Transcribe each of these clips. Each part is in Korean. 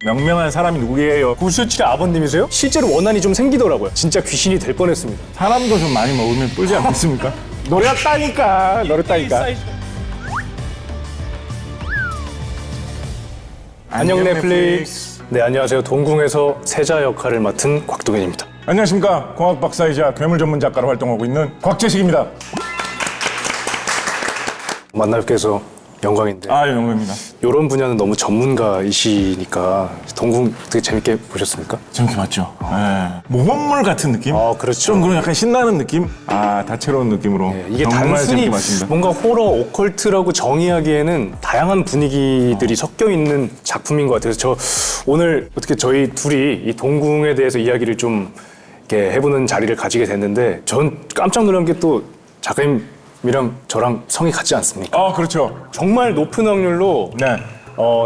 명명한 사람이 누구예요? 977의 아버님이세요? 실제로 원한이 좀 생기더라고요. 진짜 귀신이 될 뻔했습니다. 사람도 좀 많이 먹으면 뿔지 않겠습니까? 노렸다니까. 안녕 넷플릭스. 네, 안녕하세요. 동궁에서 세자 역할을 맡은 곽동현입니다. 안녕하십니까. 공학 박사이자 괴물 전문 작가로 활동하고 있는 곽재식입니다. 만나 뵙게 해서 영광인데 영광입니다. 이런 분야는 너무 전문가이시니까 동궁 되게 재밌게 보셨습니까? 재밌게 봤죠. 모험물 같은 느낌? 그렇죠. 좀 그런 약간 신나는 느낌? 다채로운 느낌으로. 이게 정말 단순히 재밌게 봤습니다. 뭔가 호러, 오컬트라고 정의하기에는 다양한 분위기들이 섞여 있는 작품인 것 같아서 저 오늘 어떻게 저희 둘이 이 동궁에 대해서 이야기를 좀 이렇게 해보는 자리를 가지게 됐는데 전 깜짝 놀란 게 또 작가님이랑 저랑 성이 같지 않습니까? 그렇죠. 정말 높은 확률로 네.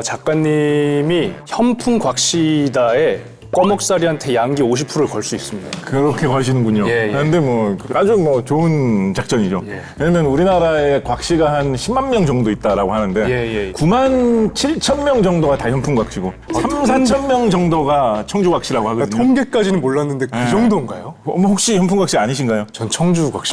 작가님이 현풍 곽시다에 꺼먹살이한테 양기 50%를 걸 수 있습니다. 그렇게 거시는군요. 예. 그런데 아주 좋은 작전이죠. 왜냐면 우리나라에 곽씨가 한 10만 명 정도 있다라고 하는데 9만 7천 명 정도가 다 현풍 곽씨고 3, 4천 명 정도가 청주 곽씨라고 하거든요. 통계까지는 몰랐는데 그 정도인가요? 혹시 현풍 곽씨 아니신가요? 전 청주 곽시.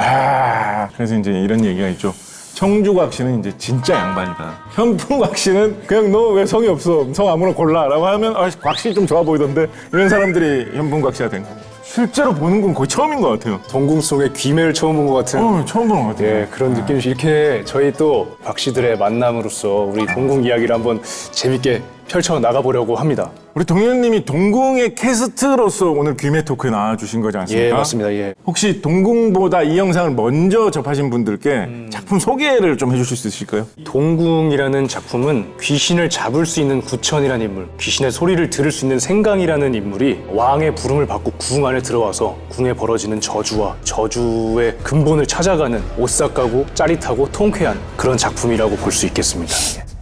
그래서 이제 이런 얘기가 있죠. 청주 곽씨는 이제 진짜 양반이다. 현풍 곽씨는 그냥 너 왜 성이 없어? 성 아무나 골라라고 하면 곽씨 좀 좋아 보이던데 이런 사람들이 현풍 곽씨가 된 거예요. 실제로 보는 건 거의 처음인 것 같아요. 동궁 속의 귀매를 처음 본 것 같은 처음 보는 것 같아요. 그런 느낌이 이렇게 저희 또 곽씨들의 만남으로서 우리 동궁 이야기를 한번 재밌게 펼쳐 나가보려고 합니다. 우리 동현님이 동궁의 캐스트로서 오늘 귀매 토크에 나와주신 거지 않습니까? 예, 맞습니다. 혹시 동궁보다 이 영상을 먼저 접하신 분들께 작품 소개를 좀 해주실 수 있을까요? 동궁이라는 작품은 귀신을 잡을 수 있는 구천이라는 인물, 귀신의 소리를 들을 수 있는 생강이라는 인물이 왕의 부름을 받고 궁 안에 들어와서 궁에 벌어지는 저주와 저주의 근본을 찾아가는 오싹하고 짜릿하고 통쾌한 그런 작품이라고 볼 수 있겠습니다.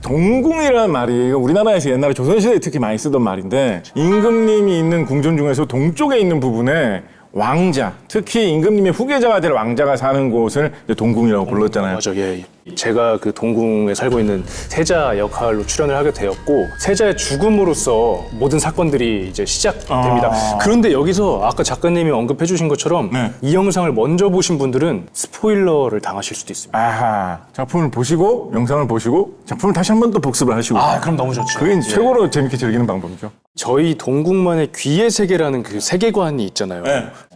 동궁이라는 말이 우리나라에서 옛날에 조선시대에 특히 많이 쓰던 말인데 임금님이 있는 궁전 중에서 동쪽에 있는 부분에 왕자, 특히 임금님의 후계자가 될 왕자가 사는 곳을 이제 동궁이라고 불렀잖아요. 맞아, 예. 제가 그 동궁에 살고 있는 세자 역할로 출연을 하게 되었고 세자의 죽음으로써 모든 사건들이 이제 시작됩니다. 그런데 여기서 아까 작가님이 언급해 주신 것처럼 이 영상을 먼저 보신 분들은 스포일러를 당하실 수도 있습니다. 작품을 보시고 영상을 보시고 작품을 다시 한 번 또 복습을 하시고 그럼 너무 좋죠. 그게 최고로 재밌게 즐기는 방법이죠. 저희 동궁만의 귀의 세계라는 그 세계관이 있잖아요.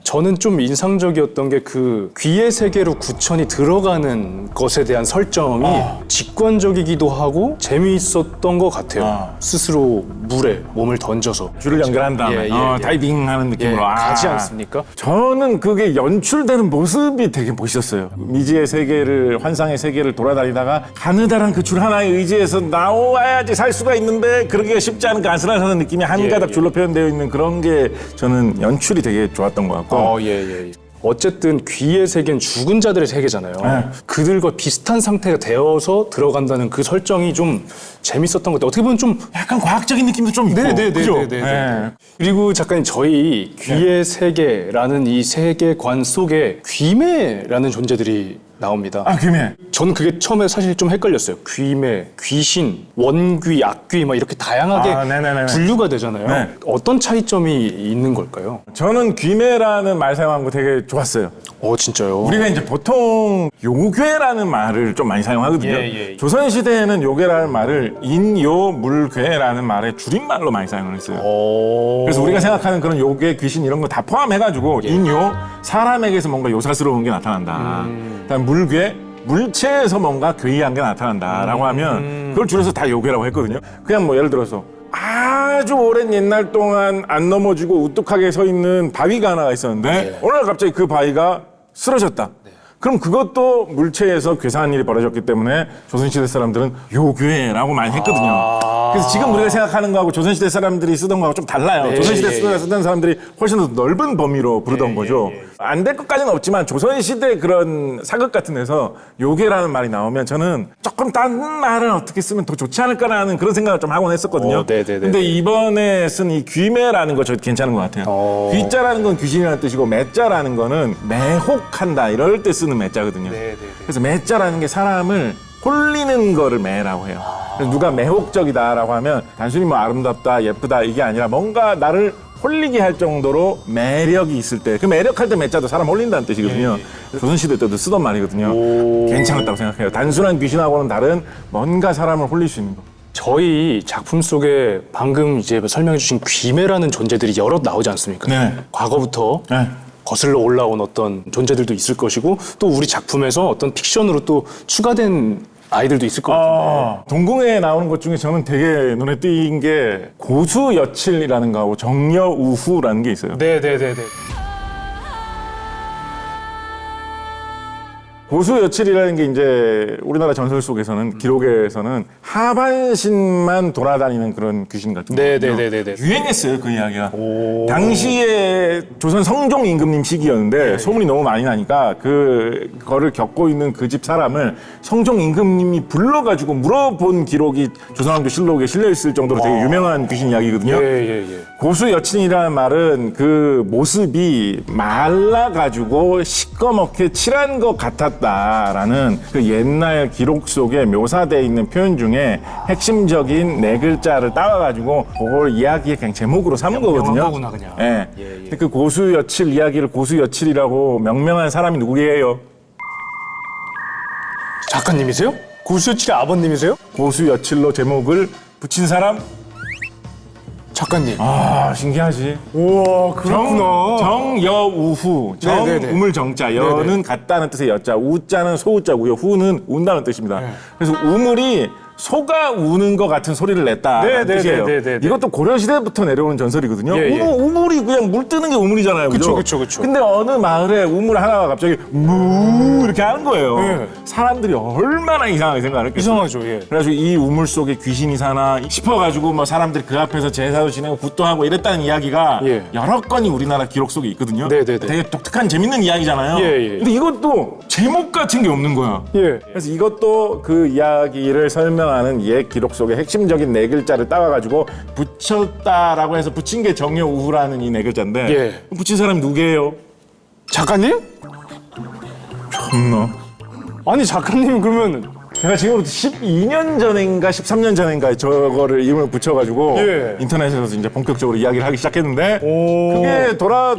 저는 좀 인상적이었던 게 그 귀의 세계로 구천이 들어가는 것에 대한 설정이 직관적이기도 하고 재미있었던 것 같아요. 스스로 물에 몸을 던져서 줄을 연결한 다음에 다이빙하는 느낌으로 가지 않습니까? 저는 그게 연출되는 모습이 되게 멋있었어요. 미지의 세계를 환상의 세계를 돌아다니다가 가느다란 그 줄 하나에 의지해서 나와야지 살 수가 있는데 그러기가 쉽지 않은 그 아슬아슬한 느낌이 한 가닥 줄로 표현되어 있는 그런 게 저는 연출이 되게 좋았던 것 같고 어쨌든 귀의 세계는 죽은 자들의 세계잖아요. 그들과 비슷한 상태가 되어서 들어간다는 그 설정이 좀 재밌었던 것 같아요. 어떻게 보면 좀 약간 과학적인 느낌도 좀 있고 그죠? 그리고 작가님 저희 귀의 세계라는 이 세계관 속에 귀매라는 존재들이 나옵니다. 귀매. 저는 그게 처음에 사실 좀 헷갈렸어요. 귀매, 귀신, 원귀, 악귀 막 이렇게 다양하게 분류가 되잖아요. 어떤 차이점이 있는 걸까요? 저는 귀매라는 말 사용한 거 되게 좋았어요. 진짜요? 우리가 이제 보통 요괴라는 말을 좀 많이 사용하거든요. 조선시대에는 요괴라는 말을 인요물괴라는 말의 줄임말로 많이 사용을 했어요. 그래서 우리가 생각하는 그런 요괴, 귀신 이런 거 다 포함해가지고 인요, 사람에게서 뭔가 요사스러운 게 나타난다. 그다음 물괴, 물체에서 뭔가 괴이한 게 나타난다라고 하면 그걸 줄여서 다 요괴라고 했거든요. 그냥 예를 들어서 아주 오랜 옛날 동안 안 넘어지고 우뚝하게 서 있는 바위가 하나가 있었는데 어느 날 갑자기 그 바위가 쓰러졌다. 그럼 그것도 물체에서 괴사한 일이 벌어졌기 때문에 조선시대 사람들은 요괴라고 많이 했거든요. 그래서 지금 우리가 생각하는 거하고 조선시대 사람들이 쓰던 거하고 좀 달라요. 조선시대 쓰던 사람들이 훨씬 더 넓은 범위로 부르던 거죠. 안 될 것까지는 없지만 조선시대 그런 사극 같은 데서 요괴라는 말이 나오면 저는 조금 다른 말을 어떻게 쓰면 더 좋지 않을까라는 그런 생각을 좀 하곤 했었거든요. 근데 이번에 쓴 이 귀매라는 거 저 괜찮은 것 같아요. 귀자라는 건 귀신이라는 뜻이고 매자라는 거는 매혹한다 이럴 때 쓰는 매자거든요. 그래서 매자라는 게 사람을 홀리는 거를 매라고 해요. 그래서 누가 매혹적이다라고 하면 단순히 뭐 아름답다, 예쁘다 이게 아니라 뭔가 나를 홀리게 할 정도로 매력이 있을 때, 그 매력할 때 매자도 사람 홀린다는 뜻이거든요. 조선시대 때도 쓰던 말이거든요. 괜찮았다고 생각해요. 단순한 귀신하고는 다른 뭔가 사람을 홀릴 수 있는 거. 저희 작품 속에 방금 이제 설명해 주신 귀매라는 존재들이 여럿 나오지 않습니까? 네. 과거부터 네. 거슬러 올라온 어떤 존재들도 있을 것이고 또 우리 작품에서 어떤 픽션으로 또 추가된 아이들도 있을 것 같은데. 동궁에 나오는 것 중에 저는 되게 눈에 띈 게 고수여칠이라는 거하고 정여우후라는 게 있어요. 네네네네. 고수여칠이라는 게 이제 우리나라 전설 속에서는 기록에서는 하반신만 돌아다니는 그런 귀신 같은 거거든요. 네네네네. 유행했어요, 그 이야기가. 당시에 조선 성종 임금님 시기였는데 소문이 너무 많이 나니까 그거를 겪고 있는 그 집 사람을 성종 임금님이 불러가지고 물어본 기록이 조선왕조 실록에 실려 있을 정도로 되게 유명한 귀신 이야기거든요. 예예예. 고수여친이라는 말은 그 모습이 말라가지고 시꺼멓게 칠한 것 같았다라는 그 옛날 기록 속에 묘사되어 있는 표현 중에 핵심적인 네 글자를 따와가지고 그걸 이야기의 그냥 제목으로 삼은 거거든요. 명한 거구나, 그냥. 예. 예. 근데 그 고수여칠 이야기를 고수여칠이라고 명명한 사람이 누구예요? 작가님이세요? 고수여칠의 아버님이세요? 고수여칠로 제목을 붙인 사람? 작가님. 아, 신기하지. 우와, 그렇구나. 정여우후. 네네네. 정음을 정자. 여는 같다는 뜻의 여자. 우자는 소우자고요. 후는 운다는 뜻입니다. 그래서 우물이 소가 우는 것 같은 소리를 냈다는 뜻이에요. 이것도 고려시대부터 내려오는 전설이거든요. 예, 예. 우물이 그냥 물 뜨는 게 우물이잖아요. 그쵸, 그죠? 그쵸. 근데 어느 마을에 우물 하나가 갑자기 무 이렇게 하는 거예요. 예. 사람들이 얼마나 이상하게 생각을 했겠어요. 이상하죠, 예. 그래가지고 이 우물 속에 귀신이 사나 싶어가지고 뭐 사람들이 그 앞에서 제사도 지내고 굿도 하고 이랬다는 이야기가 예. 여러 건이 우리나라 기록 속에 있거든요. 네네네. 되게 독특한 재밌는 이야기잖아요. 예, 예. 근데 이것도 제목 같은 게 없는 거야. 예. 그래서 이것도 그 이야기를 설명하는 옛 기록 속에 핵심적인 네 글자를 따와가지고 붙였다라고 해서 붙인 게 정여우후라는 이 네 글자인데 예. 붙인 사람이 누구예요? 작가님? 참나. 아니, 작가님 그러면 제가 지금부터 12년 전인가 13년 전인가 저거를 이름을 붙여가지고 예. 인터넷에서 이제 본격적으로 이야기를 하기 시작했는데 오. 그게 돌아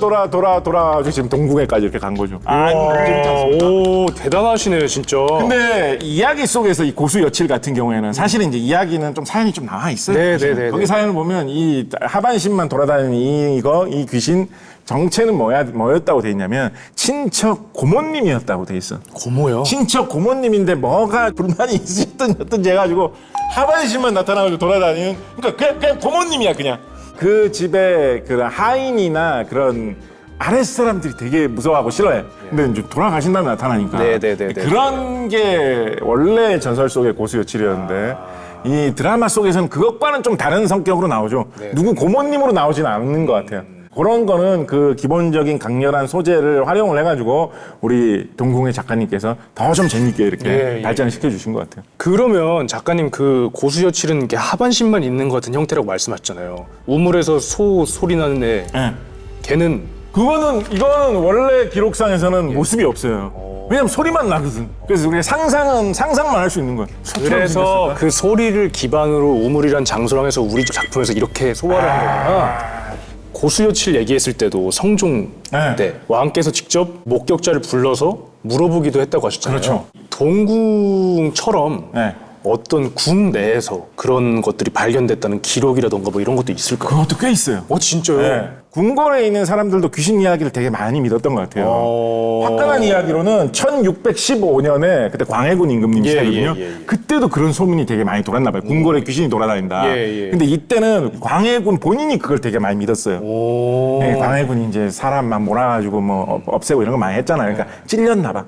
지금 동궁에까지 이렇게 간 거죠. 재밌지 않습니까? 오, 대단하시네요, 진짜. 근데 이야기 속에서 이 고수여칠 같은 경우에는 사실은 이제 이야기는 좀 사연이 좀 나와 있어요. 네네네. 거기 사연을 보면 이 하반신만 돌아다니는 이 귀신 정체는 뭐였다고 돼 있냐면 친척 고모님이었다고 돼 있어. 고모요? 친척 고모님인데 뭐가 불만이 있었든 어떤지 해가지고 하반신만 나타나가지고 돌아다니는 그러니까 그냥 고모님이야 그냥. 그 집에 그런 하인이나 그런 아랫사람들이 되게 무서워하고 싫어해. 근데 이제 돌아가신 다음에 나타나니까. 네네네네. 그런 게 원래 전설 속의 고수여칠이었는데 이 드라마 속에서는 그것과는 좀 다른 성격으로 나오죠. 누구 고모님으로 나오지는 않는 것 같아요. 그런 거는 그 기본적인 강렬한 소재를 활용을 해가지고 우리 동궁의 작가님께서 더 좀 재밌게 이렇게 발전을 시켜주신 것 같아요. 그러면 작가님 그 고수여칠은 이게 하반신만 있는 것 같은 형태라고 말씀하셨잖아요. 우물에서 소 소리 나는 애, 네. 걔는 이거는 원래 기록상에서는 모습이 없어요. 왜냐면 소리만 나거든. 그래서 우리가 상상만 할 수 있는 거야. 그래서 그 소리를 기반으로 우물이란 장소랑 해서 우리 작품에서 이렇게 소화를 한 거구나. 고수여칠 얘기했을 때도 성종 때 왕께서 직접 목격자를 불러서 물어보기도 했다고 하셨잖아요. 그렇죠. 동궁처럼 네. 어떤 궁 내에서 그런 것들이 발견됐다는 기록이라던가 뭐 이런 것도 있을까요? 그것도 꽤 있어요. 진짜요? 네. 궁궐에 있는 사람들도 귀신 이야기를 되게 많이 믿었던 것 같아요. 화끈한 이야기로는 1615년에 그때 광해군 임금님 시대거든요. 그때도 그런 소문이 되게 많이 돌았나 봐요. 궁궐에 귀신이 돌아다닌다. 근데 이때는 광해군 본인이 그걸 되게 많이 믿었어요. 네, 광해군이 이제 사람 막 몰아가지고 뭐 없애고 이런 거 많이 했잖아요. 그러니까 찔렸나 봐.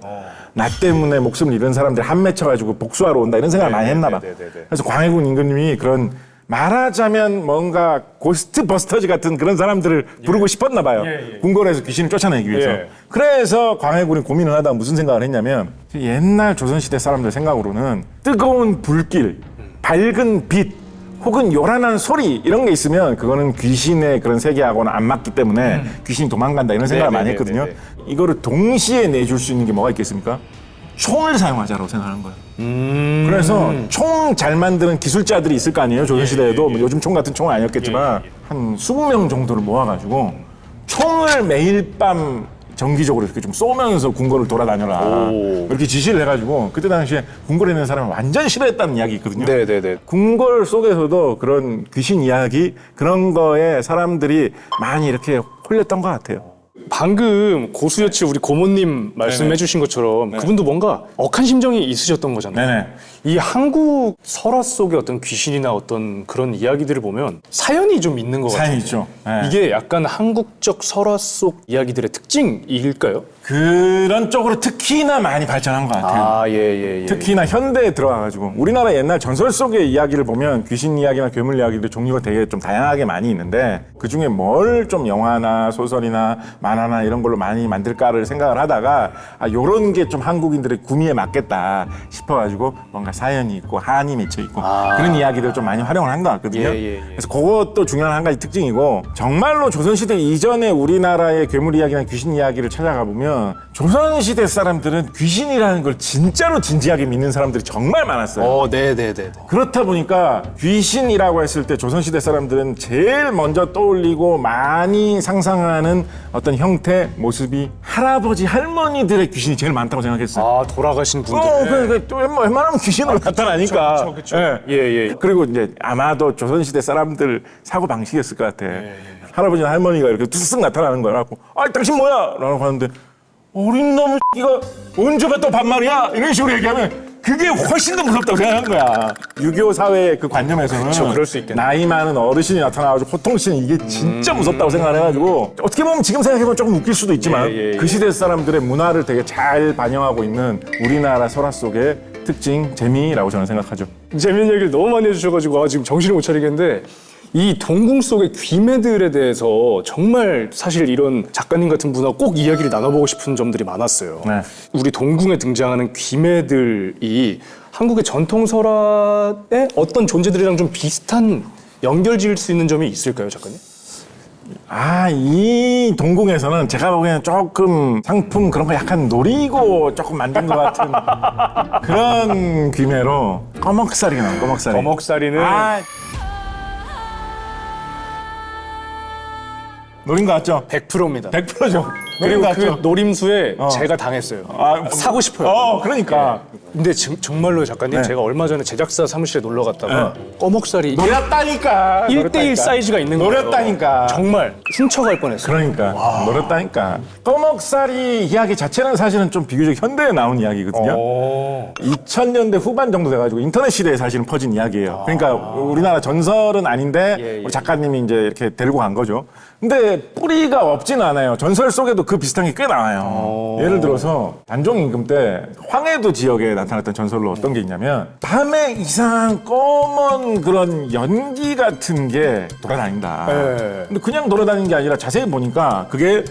나 때문에 목숨을 잃은 사람들 한 맺혀가지고 복수하러 온다 이런 생각을 많이 했나 봐. 그래서 광해군 임금님이 그런 말하자면 뭔가 고스트 버스터즈 같은 그런 사람들을 부르고 싶었나 봐요. 궁궐에서 귀신을 쫓아내기 위해서. 그래서 광해군이 고민을 하다가 무슨 생각을 했냐면 옛날 조선시대 사람들 생각으로는 뜨거운 불길, 밝은 빛, 혹은 요란한 소리 이런 게 있으면 그거는 귀신의 그런 세계하고는 안 맞기 때문에 귀신이 도망간다 이런 생각을 많이 했거든요. 이거를 동시에 내줄 수 있는 게 뭐가 있겠습니까? 총을 사용하자라고 생각하는 거예요. 그래서 총 잘 만드는 기술자들이 있을 거 아니에요. 조선시대에도 뭐 요즘 총 같은 총은 아니었겠지만 한 20명 정도를 모아가지고 총을 매일 밤 정기적으로 이렇게 좀 쏘면서 궁궐을 돌아다녀라 이렇게 지시를 해가지고 그때 당시에 궁궐에 있는 사람을 완전 싫어했다는 이야기 있거든요. 네네네. 궁궐 속에서도 그런 귀신 이야기 그런 거에 사람들이 많이 이렇게 홀렸던 것 같아요. 방금 고수여치 우리 고모님 말씀해주신 것처럼 그분도 뭔가 억한 심정이 있으셨던 거잖아요. 네네. 이 한국 설화 속의 어떤 귀신이나 어떤 그런 이야기들을 보면 사연이 좀 있는 것 같아요. 사연이 있죠. 네. 이게 약간 한국적 설화 속 이야기들의 특징일까요? 그런 쪽으로 특히나 많이 발전한 것 같아요. 아, 예. 특히나 현대에 들어와가지고 우리나라 옛날 전설 속의 이야기를 보면 귀신 이야기나 괴물 이야기들 종류가 되게 좀 다양하게 많이 있는데 그 중에 뭘 좀 영화나 소설이나 만화나 이런 걸로 많이 만들까를 생각을 하다가 요런 게 좀 한국인들의 구미에 맞겠다 싶어가지고 뭔가 사연이 있고 한이 맺혀 있고 그런 이야기들 좀 많이 활용을 한 것 같거든요. 그래서 그것도 중요한 한 가지 특징이고 정말로 조선시대 이전에 우리나라의 괴물 이야기나 귀신 이야기를 찾아가 보면 조선시대 사람들은 귀신이라는 걸 진짜로 진지하게 믿는 사람들이 정말 많았어요. 네네네. 그렇다 보니까 귀신이라고 했을 때 조선시대 사람들은 제일 먼저 떠올리고 많이 상상하는 어떤 형태, 모습이 할아버지, 할머니들의 귀신이 제일 많다고 생각했어요. 아, 돌아가신 분들. 또 웬만하면 귀신으로 나타나니까. 그쵸. 예. 그리고 이제 아마도 조선시대 사람들 사고 방식이었을 것 같아. 할아버지나 할머니가 이렇게 뚝쓱 나타나는 거야. 갖고, 당신 뭐야? 라고 하는데, 어린 놈의 이가 언제 봤다 반말이야? 이런 식으로 얘기하면 그게 훨씬 더 무섭다고 생각한 거야. 6.25 사회의 그 관념에서는 그럴 수 있겠네. 나이 많은 어르신이 나타나가지고 호통치는 이게 진짜 무섭다고 생각을 해가지고 어떻게 보면 지금 생각해보면 조금 웃길 수도 있지만 그 시대 사람들의 문화를 되게 잘 반영하고 있는 우리나라 설화 속의 특징, 재미라고 저는 생각하죠. 재밌는 얘기를 너무 많이 해주셔가지고 지금 정신을 못 차리겠는데 이 동궁 속의 귀매들에 대해서 정말 사실 이런 작가님 같은 분하고 꼭 이야기를 나눠보고 싶은 점들이 많았어요. 네. 우리 동궁에 등장하는 귀매들이 한국의 전통 설화의 어떤 존재들이랑 좀 비슷한 연결 지을 수 있는 점이 있을까요, 작가님? 이 동궁에서는 제가 보기에는 조금 상품 그런 거 약간 노리고 조금 만든 것 같은 그런 귀매로 꺼먹살이가 나와요, 꺼먹살이. 거먹살이는 노린 거 같죠? 100%입니다. 100%죠. 그리고 그 노림수에 제가 당했어요. 사고 싶어요. 그러니까. 근데 정말로 작가님 제가 얼마 전에 제작사 사무실에 놀러 갔다가 꺼먹살이 노렸다니까. 1대1 사이즈가 있는 거예요. 노렸다니까. 정말 훔쳐갈 뻔했어요. 그러니까. 노렸다니까. 꺼먹살이 이야기 자체는 사실은 좀 비교적 현대에 나온 이야기거든요. 2000년대 후반 정도 돼가지고 인터넷 시대에 사실은 퍼진 이야기예요. 그러니까 우리나라 전설은 아닌데 우리 작가님이 이제 이렇게 데리고 간 거죠. 근데 뿌리가 없지는 않아요. 전설 속에도 그 비슷한 게 꽤 나와요. 예를 들어서 단종 임금 때 황해도 지역에 나타났던 전설로 어떤 게 있냐면 밤에 이상한 검은 그런 연기 같은 게 돌아다닌다. 근데 그냥 돌아다니는 게 아니라 자세히 보니까 그게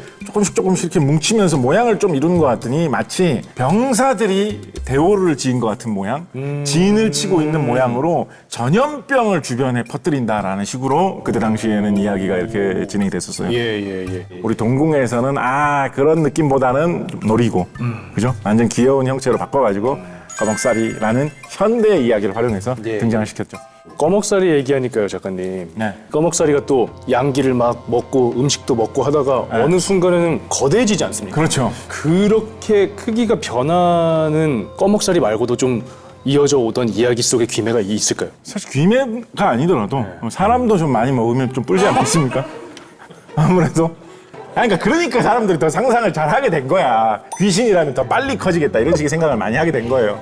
조금씩 이렇게 뭉치면서 모양을 좀 이루는 것 같더니 마치 병사들이 대오를 지은 것 같은 모양, 진을 치고 있는 모양으로 전염병을 주변에 퍼뜨린다라는 식으로 그때 당시에는 이야기가 이렇게 진행이 됐었어요. 우리 동궁에서는 그런 느낌보다는 좀 노리고, 그죠? 완전 귀여운 형체로 바꿔가지고 꺼먹살이라는 현대의 이야기를 활용해서 등장을 시켰죠. 꺼먹살이 얘기하니까요, 작가님. 네. 꺼먹살이가 또 양기를 막 먹고 음식도 먹고 하다가 어느 순간에는 거대해지지 않습니까? 그렇죠. 그렇게 크기가 변하는 꺼먹살이 말고도 좀 이어져 오던 이야기 속의 귀매가 있을까요? 사실 귀매가 아니더라도 사람도 좀 많이 먹으면 좀 뿔지 않겠습니까? 아무래도. 그러니까 사람들이 더 상상을 잘 하게 된 거야. 귀신이라면 더 빨리 커지겠다 이런 식의 생각을 많이 하게 된 거예요.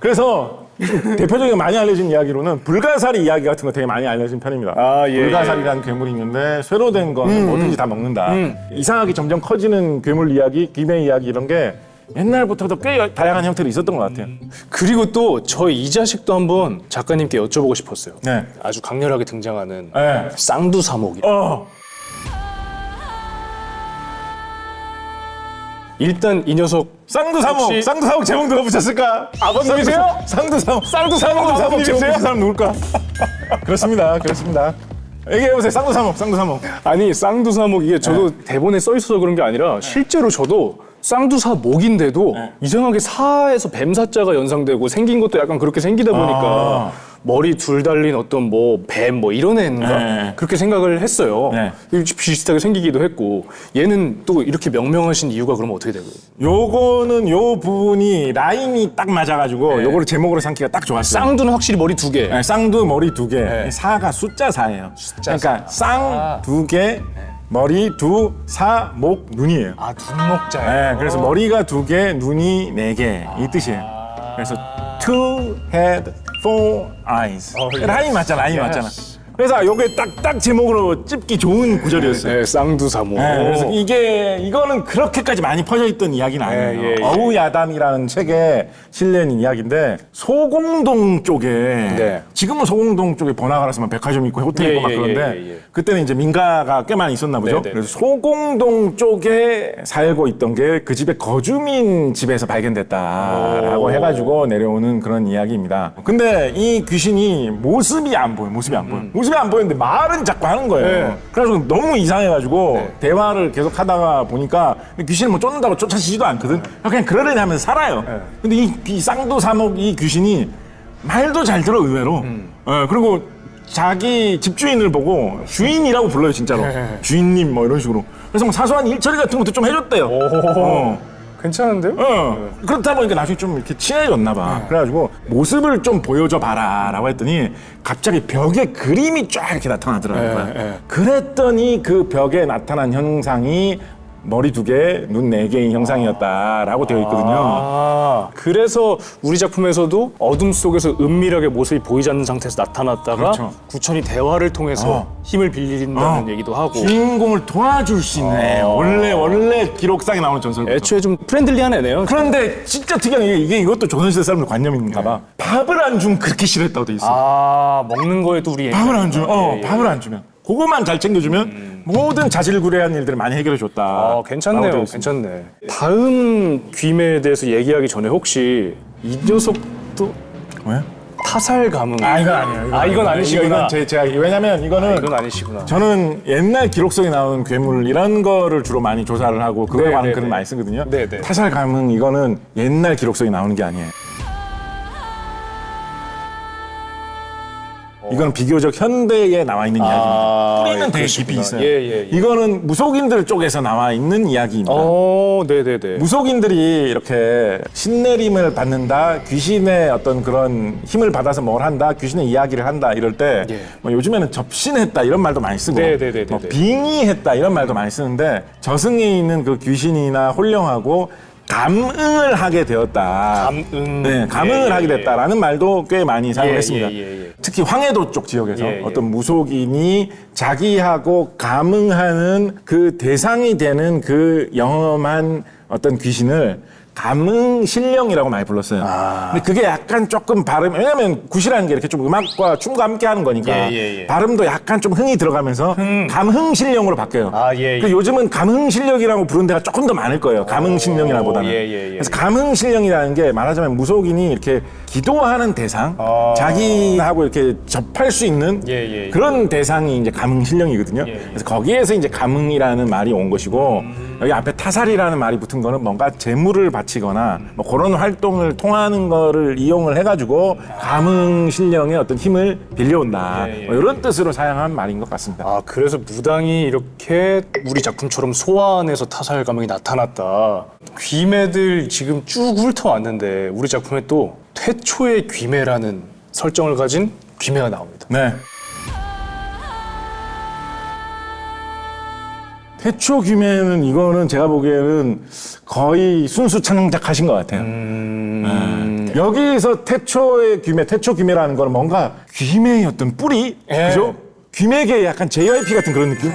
그래서 대표적인 많이 알려진 이야기로는 불가사리 이야기 같은 거 되게 많이 알려진 편입니다. 불가사리라는 괴물이 있는데 쇠로 된 거는 뭐든지 다 먹는다. 이상하게 점점 커지는 괴물 이야기, 귀매 이야기 이런 게 옛날부터도 꽤 다양한 형태로 있었던 것 같아요. 그리고 또 저희 이 자식도 한번 작가님께 여쭤보고 싶었어요. 네. 아주 강렬하게 등장하는 네. 쌍두사목이. 일단 이 녀석 쌍두사목! 쌍두사목 제목 누가 붙였을까? 아버님이세요? 쌍두사목 쌍두사목 제목 아버님이세요? 붙인 사람 누굴까? 그렇습니다. 얘기해보세요. 쌍두사목. 아니 쌍두사목 이게 저도 대본에 써 있어서 그런 게 아니라 실제로 저도 쌍두사 목인데도 네. 이상하게 사에서 뱀사자가 연상되고 생긴 것도 약간 그렇게 생기다 보니까 머리 둘 달린 어떤 뭐 뱀 뭐 이런 애인가 네. 그렇게 생각을 했어요. 네. 비슷하게 생기기도 했고 얘는 또 이렇게 명명하신 이유가 그러면 어떻게 되고요? 요거는 요 부분이 라인이 딱 맞아가지고 네. 요거를 제목으로 삼기가 딱 좋았어요. 쌍두는 확실히 머리 두 개. 네, 쌍두 머리 두 개. 네. 사가 숫자 사예요. 그러니까 사. 쌍 두 개, 머리 두, 사, 목, 눈이에요. 아 눈목자예요. 네, 그래서 머리가 두 개, 눈이 네 개 이 뜻이에요. 그래서 two head, four eyes. 예. 라인 맞잖아, 라인 맞잖아. 그래서 요게 딱 제목으로 찝기 좋은 구절이었어요. 네, 쌍두사모. 네, 그래서 이거는 그렇게까지 많이 퍼져 있던 이야기는 아니에요. 예, 예. 어우야담이라는 책에 실린 이야기인데 소공동 쪽에 네. 지금은 소공동 쪽에 번화가라 쓰면 백화점 있고 호텔 있고 막 예, 그런데 예. 그때는 이제 민가가 꽤 많이 있었나 보죠. 네, 네, 그래서 소공동 쪽에 살고 있던 게 그 집의 거주민 집에서 발견됐다라고 해가지고 내려오는 그런 이야기입니다. 근데 이 귀신이 모습이 안 보여. 모습이 안 보이는데 말은 자꾸 하는 거예요. 네. 그래서 너무 이상해가지고 대화를 계속 하다가 보니까 귀신을 뭐 쫓는다고 쫓아지지도 않거든. 그냥 그러려니 하면서 살아요. 근데 이 쌍두사목 이 귀신이 말도 잘 들어 의외로. 그리고 자기 집주인을 보고 주인이라고 불러요 진짜로. 주인님 뭐 이런 식으로. 그래서 뭐 사소한 일처리 같은 것도 좀 해줬대요. 괜찮은데요? 그렇다 보니까 나중에 좀 이렇게 친해졌나 봐. 그래가지고 모습을 좀 보여줘 봐라라고 했더니 갑자기 벽에 그림이 쫙 이렇게 나타나더라고요. 그랬더니 그 벽에 나타난 형상이 머리 두 개, 눈 네 개인 형상이었다라고 되어 있거든요. 아, 그래서 우리 작품에서도 어둠 속에서 은밀하게 모습이 보이지 않는 상태에서 나타났다가 그렇죠. 구천이 대화를 통해서 힘을 빌린다는 얘기도 하고 주인공을 도와줄 수 있는 애예요. 원래 기록상에 나오는 전설부터. 애초에 좀 프렌들리한 애네요. 그런데 진짜 특이한 게 이것도 조선시대 사람들 관념인가 봐. 밥을 안 주면 그렇게 싫어했다고 돼 있어. 아, 먹는 거에도 우리 밥을 안 주면, 밥을 안 주면. 그거만 잘 챙겨주면 모든 자질구레한 일들을 많이 해결해줬다. 아, 괜찮네요. 괜찮네. 다음 귀매에 대해서 얘기하기 전에 혹시 이 녀석도 왜? 타살 감흥. 이건 아니에요. 이건 아니시구나. 제가 왜냐면 이거는 이건 아니시구나. 저는 옛날 기록성에 나오는 괴물 이런 거를 주로 많이 조사를 하고 그거에 네, 관한 네, 글을 네. 많이 쓰거든요. 네, 네. 타살 감흥 이거는 옛날 기록성에 나오는 게 아니에요. 이건 비교적 현대에 나와 있는 이야기입니다. 뿌리는 되게 깊이 있어요. 예. 이거는 무속인들 쪽에서 나와 있는 이야기입니다. 네네네. 무속인들이 이렇게 신내림을 받는다, 귀신의 어떤 그런 힘을 받아서 뭘 한다, 귀신의 이야기를 한다 이럴 때 뭐 요즘에는 접신했다 이런 말도 많이 쓰고 뭐 빙의했다 이런 말도 많이 쓰는데 저승에 있는 그 귀신이나 홀령하고 감응을 하게 되었다. 네, 감응을 하게 됐다라는 말도 꽤 많이 사용했습니다. 특히 황해도 쪽 지역에서 어떤 무속인이 자기하고 감응하는 그 대상이 되는 그 영험한 어떤 귀신을 감응신령이라고 많이 불렀어요. 근데 그게 약간 조금 발음, 왜냐면 굿이라는 게 이렇게 좀 음악과 춤과 함께 하는 거니까 발음도 약간 좀 흥이 들어가면서 감흥신령으로 바뀌어요. 그 요즘은 감흥신령이라고 부르는 데가 조금 더 많을 거예요. 감흥신령이라보다는. 그래서 감흥신령이라는 게 말하자면 무속인이 이렇게 기도하는 대상, 자기하고 이렇게 접할 수 있는 그런 대상이 이제 감흥신령이거든요. 그래서 거기에서 이제 감흥이라는 말이 온 것이고 여기 앞에 타살이라는 말이 붙은 거는 뭔가 재물을 바치거나 뭐 그런 활동을 통하는 거를 이용을 해가지고 감흥신령의 어떤 힘을 빌려온다. 뭐 이런 뜻으로 사용한 말인 것 같습니다. 아, 그래서 무당이 이렇게 우리 작품처럼 소환해서 타살 감흥이 나타났다. 귀매들 지금 쭉 훑어왔는데 우리 작품에 또 태초의 귀매라는 설정을 가진 귀매가 나옵니다. 네. 태초 귀매는 이거는 제가 보기에는 거의 순수 창작하신 것 같아요. 네. 여기서 태초의 귀매, 태초 귀매라는 건 뭔가 귀매의 어떤 뿌리, 그죠? 귀매계의 약간 JYP 같은 그런 느낌?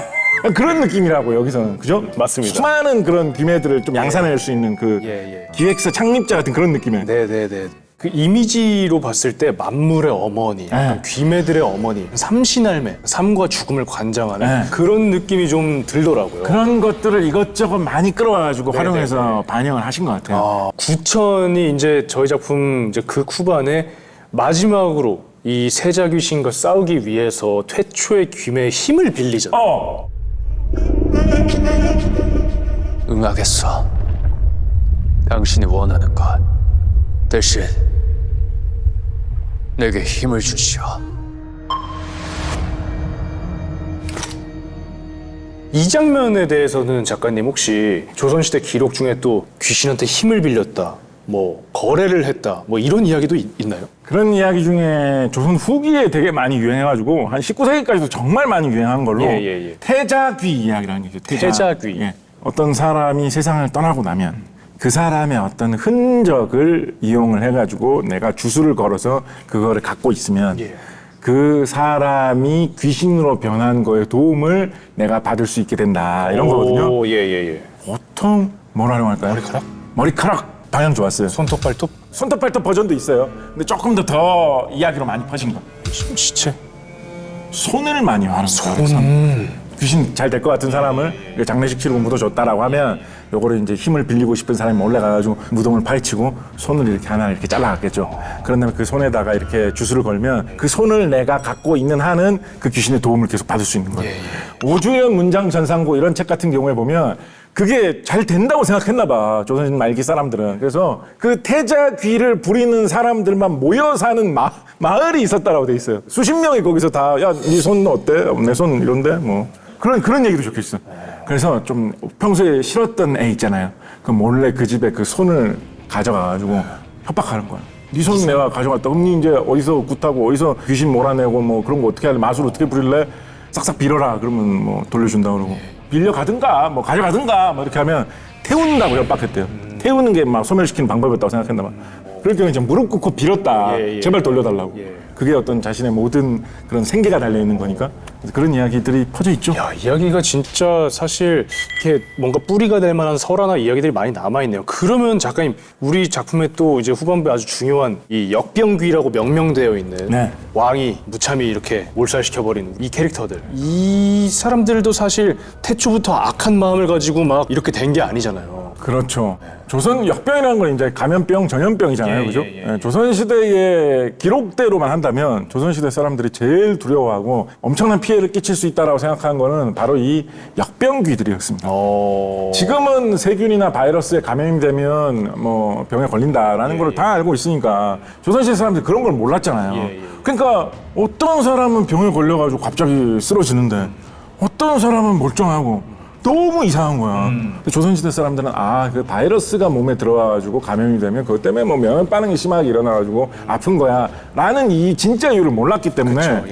그런 느낌이라고 여기서는, 그죠? 맞습니다. 수많은 그런 귀매들을 좀 양산할 수 있는 그 기획사 창립자 같은 그런 느낌이에요. 네네네. 그 이미지로 봤을 때 만물의 어머니, 약간 귀매들의 어머니, 삼신할매, 삶과 죽음을 관장하는 그런 느낌이 좀 들더라고요. 그런 것들을 이것저것 많이 끌어와가지고 활용해서 반영을 하신 것 같아요. 구천이 이제 저희 작품 이제 그 후반에 마지막으로 이 세자 귀신과 싸우기 위해서 태초의 귀매의 힘을 빌리잖아. 응하겠어. 당신이 원하는 것 대신 내게 힘을 주시오. 이 장면에 대해서는 작가님 혹시 조선시대 기록 중에 또 귀신한테 힘을 빌렸다, 뭐 거래를 했다, 뭐 이런 이야기도 있나요? 그런 이야기 중에 조선 후기에 되게 많이 유행해가지고 한 19세기까지도 정말 많이 유행한 걸로 예. 태자귀 이야기라는 게 있어요. 태자귀. 예. 어떤 사람이 세상을 떠나고 나면 그 사람의 어떤 흔적을 이용을 해가지고 내가 주술을 걸어서 그거를 갖고 있으면 예. 그 사람이 귀신으로 변한 거에 도움을 내가 받을 수 있게 된다 이런 거거든요. 예. 보통 뭐라고 할까요? 머리카락 방향 좋았어요. 손톱 발톱? 손톱 발톱 버전도 있어요. 근데 조금 더 이야기로 많이 퍼진 거. 시체? 손을 많이 하는 거예요. 귀신 잘 될 것 같은 사람을 장례식 치르고 묻어줬다라고 하면 요거를 이제 힘을 빌리고 싶은 사람이 몰래 가가지고 무덤을 파헤치고 손을 이렇게 하나 이렇게 잘라갔겠죠. 그런 다음에 그 손에다가 이렇게 주술을 걸면 그 손을 내가 갖고 있는 한은 그 귀신의 도움을 계속 받을 수 있는 거예요. 오주연 문장 전상고 이런 책 같은 경우에 보면 그게 잘 된다고 생각했나 봐. 조선 말기 사람들은. 그래서 그 태자귀를 부리는 사람들만 모여 사는 마을이 있었다라고 돼 있어요. 수십 명이 거기서 다 야, 네 손 어때? 내 손 이런데 뭐 그런 얘기도 적혀 있어. 그래서 좀 평소에 싫었던 애 있잖아요. 그 몰래 그 집에 그 손을 가져가가지고 협박하는 거야. 네 손 내가 가져갔다. 그럼 니 이제 어디서 굿하고 어디서 귀신 몰아내고 뭐 그런 거 어떻게 할래? 마술 어떻게 부릴래? 싹싹 빌어라. 그러면 뭐 돌려준다 그러고. 빌려 가든가 뭐 가져가든가 뭐 이렇게 하면 태운다고 협박했대요. 태우는 게 막 소멸시키는 방법이었다고 생각했나 봐. 그럴 경우에 이제 무릎 꿇고 빌었다. 제발 돌려달라고. 그게 어떤 자신의 모든 그런 생계가 달려있는 거니까. 그래서 그런 이야기들이 퍼져 있죠. 야, 이야기가 진짜 사실 이렇게 뭔가 뿌리가 될 만한 설화나 이야기들이 많이 남아있네요. 그러면 작가님, 우리 작품에 또 이제 후반부에 아주 중요한 이 역병귀라고 명명되어 있는 네. 왕이 무참히 이렇게 몰살시켜버린 이 캐릭터들. 이 사람들도 사실 태초부터 악한 마음을 가지고 막 이렇게 된 게 아니잖아요. 그렇죠. 조선 역병이라는 건 이제 감염병, 전염병이잖아요. 그죠? 예, 조선시대의 기록대로만 한다면 조선시대 사람들이 제일 두려워하고 엄청난 피해를 끼칠 수 있다고 생각한 거는 바로 이 역병귀들이었습니다. 지금은 세균이나 바이러스에 감염이 되면 뭐 병에 걸린다라는 걸 다 알고 있으니까 조선시대 사람들이 그런 걸 몰랐잖아요. 그러니까 어떤 사람은 병에 걸려가지고 갑자기 쓰러지는데 어떤 사람은 멀쩡하고 너무 이상한 거야. 근데 조선시대 사람들은 그 바이러스가 몸에 들어와가지고 감염이 되면 그것 때문에 뭐 면역 반응이 심하게 일어나가지고 아픈 거야 라는 이 진짜 이유를 몰랐기 때문에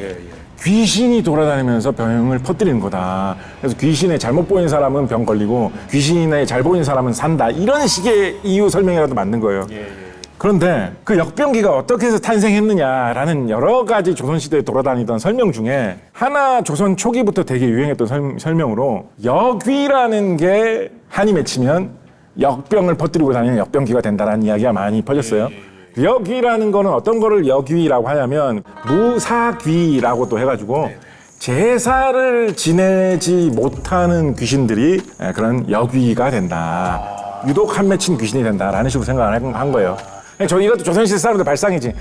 귀신이 돌아다니면서 병을 퍼뜨리는 거다. 그래서 귀신에 잘못 보인 사람은 병 걸리고 귀신에 잘 보인 사람은 산다. 이런 식의 이유 설명이라도 맞는 거예요. 그런데 그 역병기가 어떻게 해서 탄생했느냐라는 여러 가지 조선시대에 돌아다니던 설명 중에 하나 조선 초기부터 되게 유행했던 설명으로 역귀라는 게 한이 맺히면 역병을 퍼뜨리고 다니는 역병기가 된다라는 이야기가 많이 퍼졌어요. 역귀라는 거는 어떤 거를 역귀라고 하냐면 무사귀라고 또 해가지고 제사를 지내지 못하는 귀신들이 그런 역귀가 된다. 유독 한 맺힌 귀신이 된다라는 식으로 생각을 한 거예요. 이것도 조선시대 사람들 발상이지.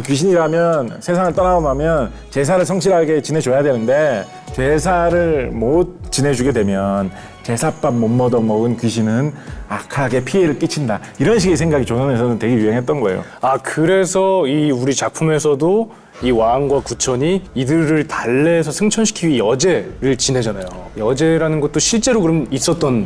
귀신이라면 세상을 떠나고 나면 제사를 성실하게 지내줘야 되는데 제사를 못 지내주게 되면 제사밥 못 먹은 귀신은 악하게 피해를 끼친다. 이런 식의 생각이 조선에서는 되게 유행했던 거예요. 그래서 이 우리 작품에서도 이 왕과 구천이 이들을 달래서 승천시키기 위해 여제를 지내잖아요. 여제라는 것도 실제로 그럼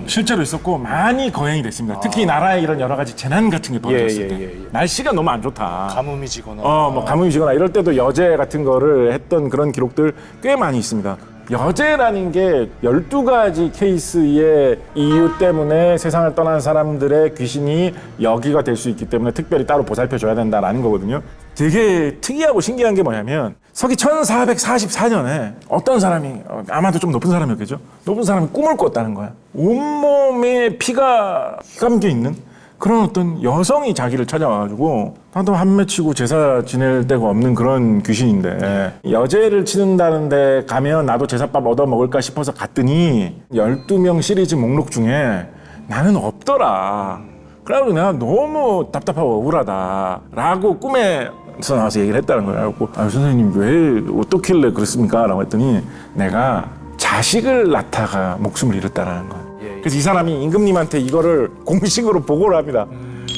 실제로 있었고 많이 거행이 됐습니다. 특히 나라에 이런 여러 가지 재난 같은 게 벌어졌을 때 날씨가 너무 안 좋다. 가뭄이 지거나 가뭄이 지거나 이럴 때도 여제 같은 거를 했던 그런 기록들 꽤 많이 있습니다. 여제라는 게 12가지 케이스의 이유 때문에 세상을 떠난 사람들의 귀신이 여기가 될 수 있기 때문에 특별히 따로 보살펴줘야 된다라는 거거든요. 되게 특이하고 신기한 게 뭐냐면 서기 1444년에 어떤 사람이 아마도 좀 높은 사람이었겠죠. 높은 사람이 꿈을 꿨다는 거야. 온몸에 피가 감겨 있는 그런 어떤 여성이 자기를 찾아와가지고 나도 한 맺히고 제사 지낼 데가 없는 그런 귀신인데 여제를 치는다는 데 가면 나도 제사밥 얻어 먹을까 싶어서 갔더니 12명 시리즈 목록 중에 나는 없더라. 그래가지고 내가 너무 답답하고 억울하다 라고 꿈에서 나와서 얘기를 했다는 거야. 그래갖고 선생님 왜 어떻길래 그랬습니까? 라고 했더니 내가 자식을 낳다가 목숨을 잃었다라는 거야. 그래서 이 사람이 임금님한테 이거를 공식으로 보고를 합니다.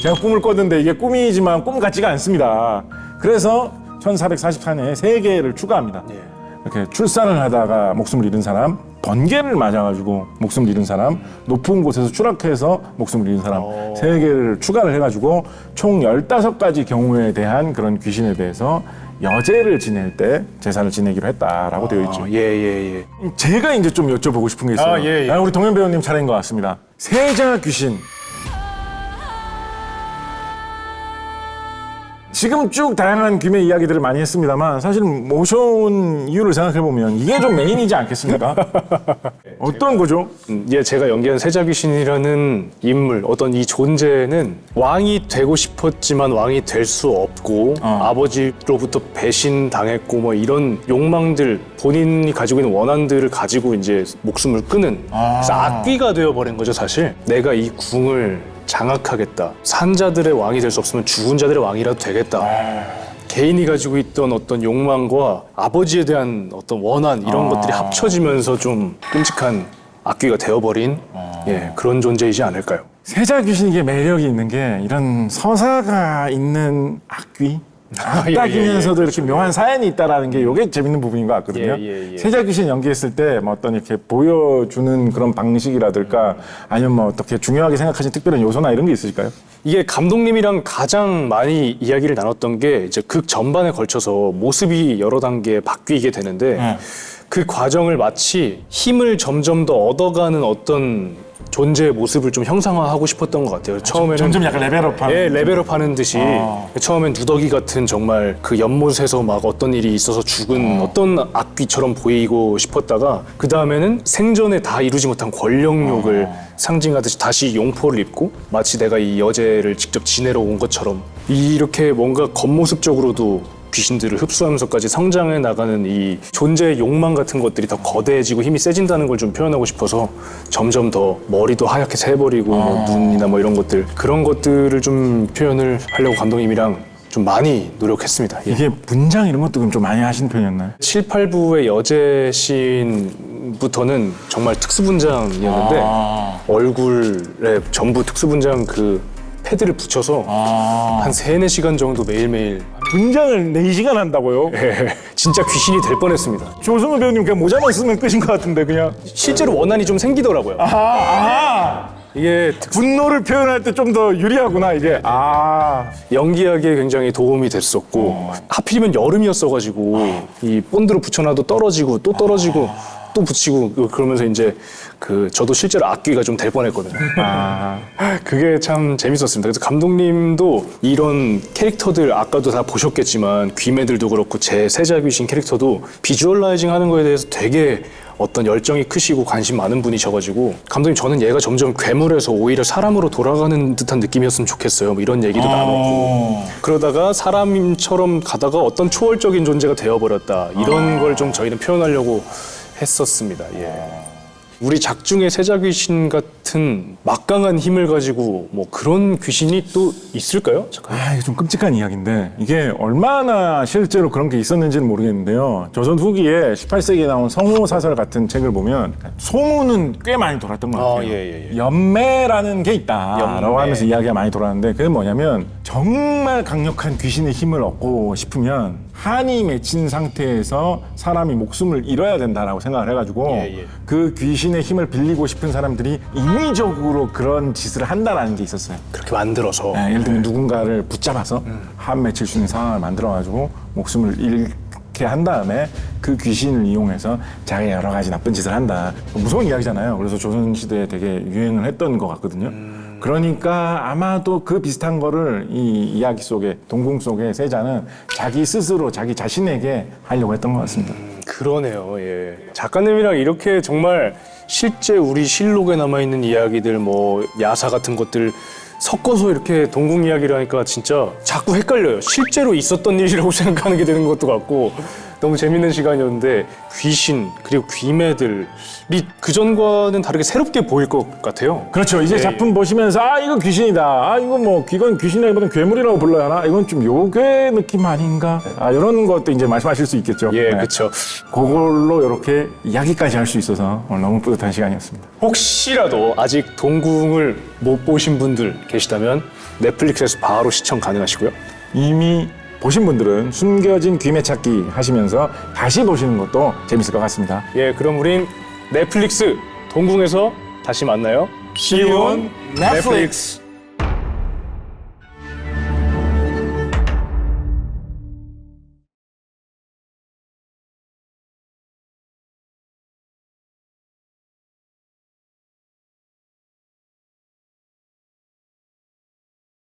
제가 꿈을 꿨는데 이게 꿈이지만 꿈 같지가 않습니다. 그래서 1444년에 3개를 추가합니다. 이렇게 출산을 하다가 목숨을 잃은 사람, 번개를 맞아가지고 목숨을 잃은 사람, 높은 곳에서 추락해서 목숨을 잃은 사람 3개를 추가를 해가지고 총 15가지 경우에 대한 그런 귀신에 대해서 여제를 지낼 때 제사를 지내기로 했다라고 되어 있죠. 예. 제가 이제 좀 여쭤보고 싶은 게 있어요. 예. 우리 동현 배우님 차례인 것 같습니다. 세자 귀신. 지금 쭉 다양한 귀매 이야기들을 많이 했습니다만 사실 모셔온 이유를 생각해보면 이게 좀 메인이지 않겠습니까? 어떤 거죠? 제가 연기한 세자귀신이라는 인물, 어떤 이 존재는 왕이 되고 싶었지만 왕이 될 수 없고 아버지로부터 배신당했고 뭐 이런 욕망들, 본인이 가지고 있는 원한들을 가지고 이제 목숨을 끊은 그래서 악귀가 되어버린 거죠, 사실. 내가 이 궁을 장악하겠다. 산자들의 왕이 될 수 없으면 죽은 자들의 왕이라도 되겠다. 개인이 가지고 있던 어떤 욕망과 아버지에 대한 어떤 원한 이런 것들이 합쳐지면서 좀 끔찍한 악귀가 되어버린 그런 존재이지 않을까요? 세자 귀신에게 매력이 있는 게 이런 서사가 있는 악귀? 악당이면서도 이렇게 묘한 사연이 있다라는 게 이게 재밌는 부분인 것 같거든요. 세자 귀신 연기했을 때 뭐 어떤 이렇게 보여주는 그런 방식이라든가 아니면 뭐 어떻게 중요하게 생각하시는 특별한 요소나 이런 게 있으실까요? 이게 감독님이랑 가장 많이 이야기를 나눴던 게 이제 극 전반에 걸쳐서 모습이 여러 단계 바뀌게 되는데 그 과정을 마치 힘을 점점 더 얻어가는 어떤 존재의 모습을 좀 형상화하고 싶었던 것 같아요. 처음에는 점점 약간 레벨업하는. 레벨업하는 듯이 처음엔 누더기 같은 정말 그 연못에서 막 어떤 일이 있어서 죽은 어떤 악귀처럼 보이고 싶었다가 그 다음에는 생전에 다 이루지 못한 권력욕을 상징하듯이 다시 용포를 입고 마치 내가 이 여제를 직접 지내러 온 것처럼 이렇게 뭔가 겉모습적으로도 귀신들을 흡수하면서까지 성장해 나가는 이 존재의 욕망 같은 것들이 더 거대해지고 힘이 세진다는 걸 좀 표현하고 싶어서 점점 더 머리도 하얗게 새버리고 뭐 눈이나 뭐 이런 것들 그런 것들을 좀 표현을 하려고 감독님이랑 좀 많이 노력했습니다. 이게 문장 이런 것도 좀 많이 하신 편이었나요? 7, 8부의 여제 씬부터는 정말 특수분장이었는데 얼굴에 전부 특수분장 그 패드를 붙여서 한 3-4시간 정도 매일매일 분장을 4시간 한다고요? 진짜 귀신이 될 뻔했습니다. 조승우 배우님 그냥 모자만 쓰면 끝인 것 같은데 그냥. 실제로 원한이 좀 생기더라고요. 이게 분노를 표현할 때 좀 더 유리하구나 이게. 연기하기에 굉장히 도움이 됐었고 하필이면 여름이었어가지고 이 본드로 붙여놔도 떨어지고 또 떨어지고 또 붙이고 그러면서 이제 저도 실제로 악귀가 좀 될 뻔했거든요. 그게 참 재밌었습니다. 그래서 감독님도 이런 캐릭터들 아까도 다 보셨겠지만 귀매들도 그렇고 제 세자 귀신 캐릭터도 비주얼라이징 하는 거에 대해서 되게 어떤 열정이 크시고 관심 많은 분이셔가지고 감독님 저는 얘가 점점 괴물에서 오히려 사람으로 돌아가는 듯한 느낌이었으면 좋겠어요. 뭐 이런 얘기도 나눴고 그러다가 사람처럼 가다가 어떤 초월적인 존재가 되어버렸다. 이런 걸 좀 저희는 표현하려고 했었습니다. 우리 작중의 세자 귀신 같은 막강한 힘을 가지고 뭐 그런 귀신이 또 있을까요? 이게 좀 끔찍한 이야기인데 이게 얼마나 실제로 그런 게 있었는지는 모르겠는데요. 조선 후기에 18세기에 나온 성호사설 같은 책을 보면 소문은 꽤 많이 돌았던 것 같아요. 연매라는 게 있다라고 하면서 이야기가 많이 돌았는데 그게 뭐냐면 정말 강력한 귀신의 힘을 얻고 싶으면 한이 맺힌 상태에서 사람이 목숨을 잃어야 된다라고 생각을 해가지고 그 귀신의 힘을 빌리고 싶은 사람들이 인위적으로 그런 짓을 한다라는 게 있었어요. 그렇게 만들어서 예를 들면 누군가를 붙잡아서 한 맺힐 수 있는 상황을 만들어가지고 목숨을 잃게 한 다음에 그 귀신을 이용해서 자기가 여러 가지 나쁜 짓을 한다. 무서운 이야기잖아요. 그래서 조선시대에 되게 유행을 했던 것 같거든요. 그러니까 아마도 그 비슷한 거를 이 이야기 속에 동궁 속의 세자는 자기 스스로 자기 자신에게 하려고 했던 것 같습니다. 그러네요. 작가님이랑 이렇게 정말 실제 우리 실록에 남아있는 이야기들 뭐 야사 같은 것들 섞어서 이렇게 동궁 이야기를 하니까 진짜 자꾸 헷갈려요. 실제로 있었던 일이라고 생각하는 게 되는 것도 같고 너무 재밌는 시간이었는데 귀신 그리고 귀매들이 그전과는 다르게 새롭게 보일 것 같아요. 그렇죠. 이제 작품 보시면서 아 이거 귀신이다. 아 이거 뭐 이건 귀신이라기보다는 괴물이라고 불러야 하나? 이건 좀 요괴 느낌 아닌가? 아 이런 것도 이제 말씀하실 수 있겠죠. 예, 그렇죠. 그걸로 이렇게 이야기까지 할 수 있어서 오늘 너무 뿌듯한 시간이었습니다. 혹시라도 아직 동궁을 못 보신 분들 계시다면 넷플릭스에서 바로 시청 가능하시고요. 이미 보신 분들은 숨겨진 귀매 찾기 하시면서 다시 보시는 것도 재밌을 것 같습니다. 예, 그럼 우린 넷플릭스 동궁에서 다시 만나요. See you on Netflix.